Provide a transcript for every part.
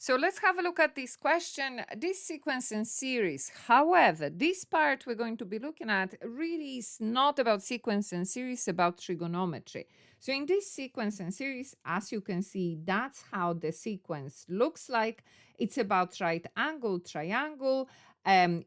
So let's have a look at this question, this sequence and series. However, this part we're going to be looking at really is not about sequence and series, about trigonometry. So in this sequence and series, as you can see, that's how the sequence looks like. It's about right angle triangle.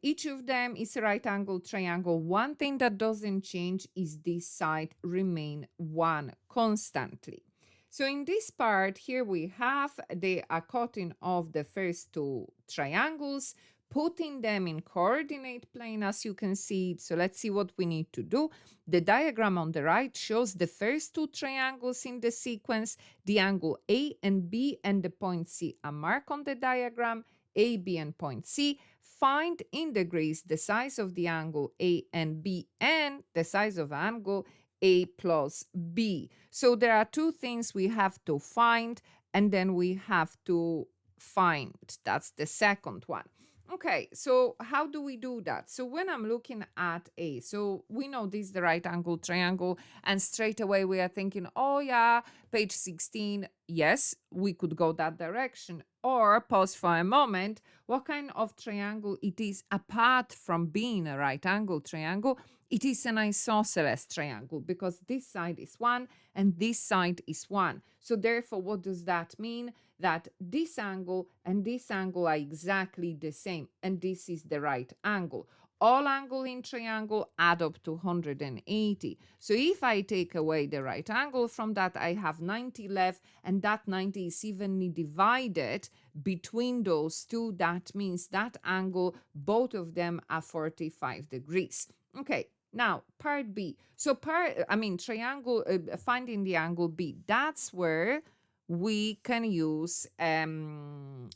Each of them is a right angle triangle. One thing that doesn't change is this side remain 1 constantly. So in this part here we have the cutting of the first two triangles, putting them in coordinate plane as you can see. So let's see what we need to do. The diagram on the right shows the first two triangles in the sequence, the angle A and B and the point C are marked on the diagram, A, B and point C. Find in degrees the size of the angle A and B and the size of angle A plus B. So there are two things we have to find, and then we have to find. That's the second one. Okay, so how do we do that? So when I'm looking at A, so we know this is the right angle triangle, and straight away we are thinking, oh yeah, page 16, yes, we could go that direction. Or pause for a moment, what kind of triangle it is apart from being a right angle triangle? It is an isosceles triangle because this side is 1 and this side is 1. So therefore, what does that mean? That this angle and this angle are exactly the same, and this is the right angle. All angle in triangle add up to 180. So if I take away the right angle from that, I have 90 left, and that 90 is evenly divided between those two. That means that angle, both of them are 45 degrees. Okay, now part B. So triangle, finding the angle B, that's where we can use page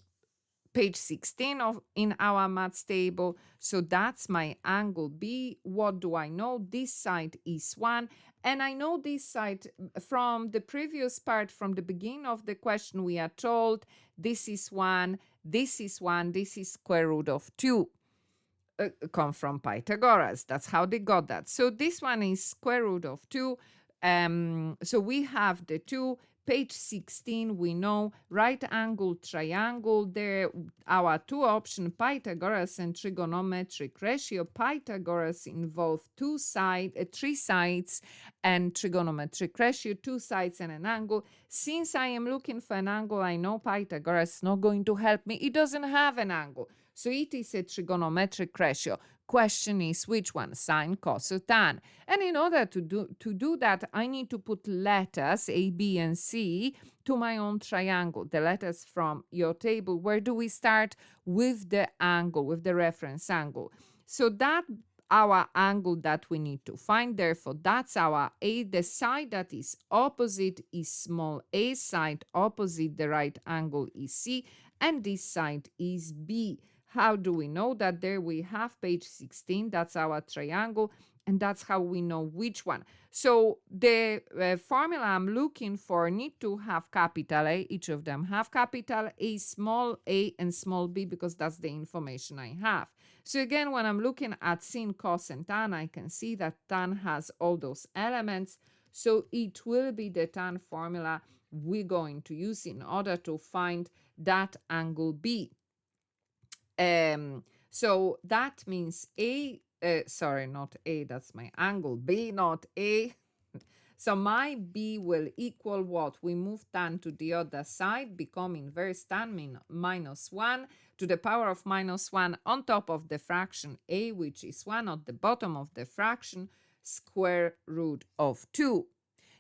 16 in our maths table. So that's my angle B. What do I know? This side is 1. And I know this side from the previous part, from the beginning of the question, we are told this is 1, this is 1, this is square root of 2. Come from Pythagoras. That's how they got that. So this one is square root of 2. So we have the 2. Page 16, we know right angle triangle. There, our two options, Pythagoras and trigonometric ratio. Pythagoras involve three sides, and trigonometric ratio, 2 sides and an angle. Since I am looking for an angle, I know Pythagoras is not going to help me. It doesn't have an angle. So it is a trigonometric ratio. Question is which one? Sine, cos, or tan. And in order to do that, I need to put letters A, B, and C to my own triangle. The letters from your table. Where do we start? With the angle, with the reference angle. So that our angle that we need to find. Therefore, that's our A. The side that is opposite is small a side. Opposite the right angle is C. And this side is B. How do we know that? There we have page 16. That's our triangle. And that's how we know which one. So the formula I'm looking for need to have capital A. Each of them have capital A, small a, and small b, because that's the information I have. So again, when I'm looking at sin, cos, and tan, I can see that tan has all those elements. So it will be the tan formula we're going to use in order to find that angle B. So that means A, not A, that's my angle, B, not A. So my B will equal what? We move tan to the other side, become inverse tan minus 1 to the power of minus 1 on top of the fraction A, which is 1 at the bottom of the fraction, square root of 2.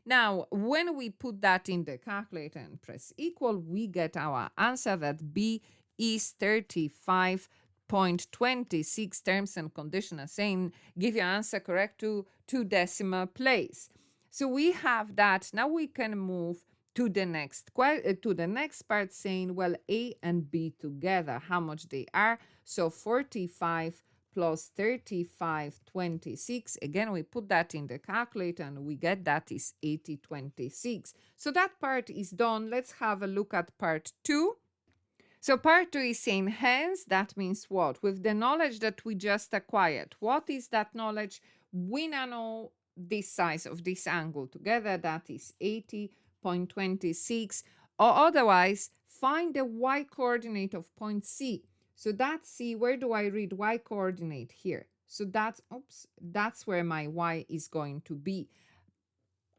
Now, when we put that in the calculator and press equal, we get our answer that B is 35.26. Terms and conditions saying give your answer correct to 2 decimal place. So we have that. Now we can move to the next part saying, well, A and B together, how much they are. So 45 plus 35.26. Again, we put that in the calculator and we get that is 80.26. So that part is done. Let's have a look at part 2. So part 2 is saying, hence, that means what? With the knowledge that we just acquired. What is that knowledge? We now know this size of this angle together, that is 80.26, or otherwise find the y coordinate of point C. So that's C. Where do I read y coordinate? Here. So that's where my y is going to be.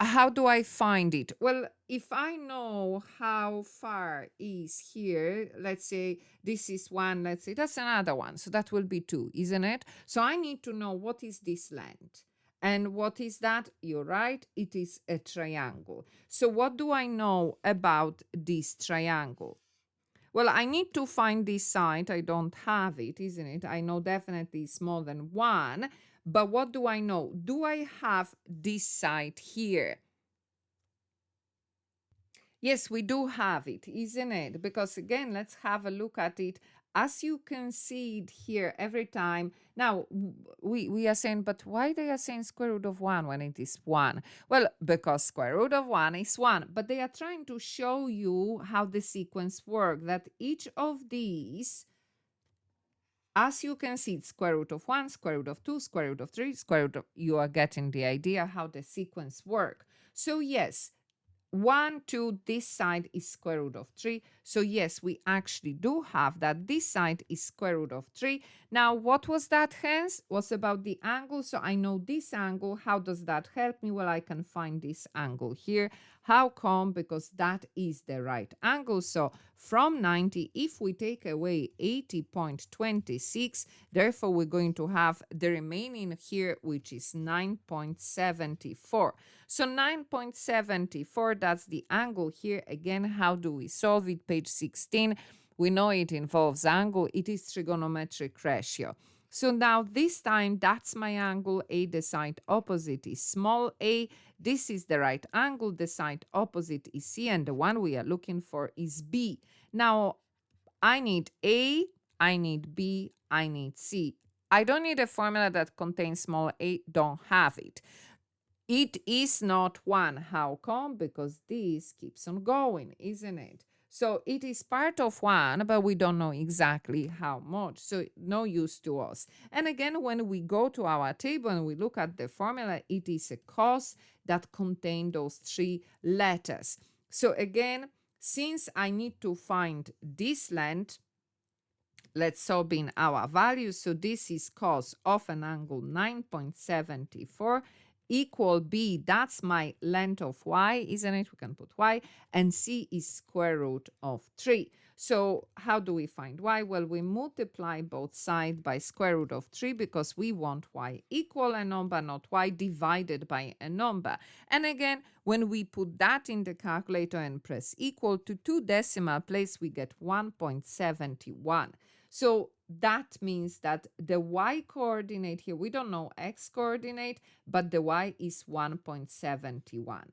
How do I find it? Well, if I know how far is here, let's say this is 1, let's say that's another one. So that will be 2, isn't it? So I need to know what is this length. And what is that? You're right, it is a triangle. So what do I know about this triangle? Well, I need to find this side. I don't have it, isn't it? I know definitely it's more than 1. But what do I know? Do I have this side here? Yes, we do have it, isn't it? Because again, let's have a look at it. As you can see it here every time. Now, we are saying, but why they are saying square root of 1 when it is 1? Well, because square root of 1 is 1. But they are trying to show you how the sequence works, that each of these, as you can see, it's square root of 1, square root of 2, square root of 3, square root of... You are getting the idea how the sequence works. So yes, 1, 2, this side is square root of 3. So yes, we actually do have that. This side is square root of 3. Now, what was that hence? Was about the angle. So I know this angle. How does that help me? Well, I can find this angle here. How come? Because that is the right angle. So from 90, if we take away 80.26, therefore we're going to have the remaining here, which is 9.74. So 9.74, that's the angle here. Again, how do we solve it? Page 16. We know it involves angle. It is trigonometric ratio. So now this time, that's my angle A. The side opposite is small a. This is the right angle. The side opposite is C. And the one we are looking for is B. Now, I need A, I need B, I need C. I don't need a formula that contains small a. Don't have it. It is not 1. How come? Because this keeps on going, isn't it? So it is part of 1, but we don't know exactly how much. So no use to us. And again, when we go to our table and we look at the formula, it is a cos that contains those 3 letters. So again, since I need to find this length, let's sub in our values. So this is cos of an angle 9.74 equal B. That's my length of y, isn't it? We can put y. And C is square root of 3. So how do we find y? Well, we multiply both sides by square root of 3 because we want y equal a number, not y divided by a number. And again, when we put that in the calculator and press equal to 2 decimal places, we get 1.71. So that means that the y coordinate here, we don't know x coordinate, but the y is 1.71.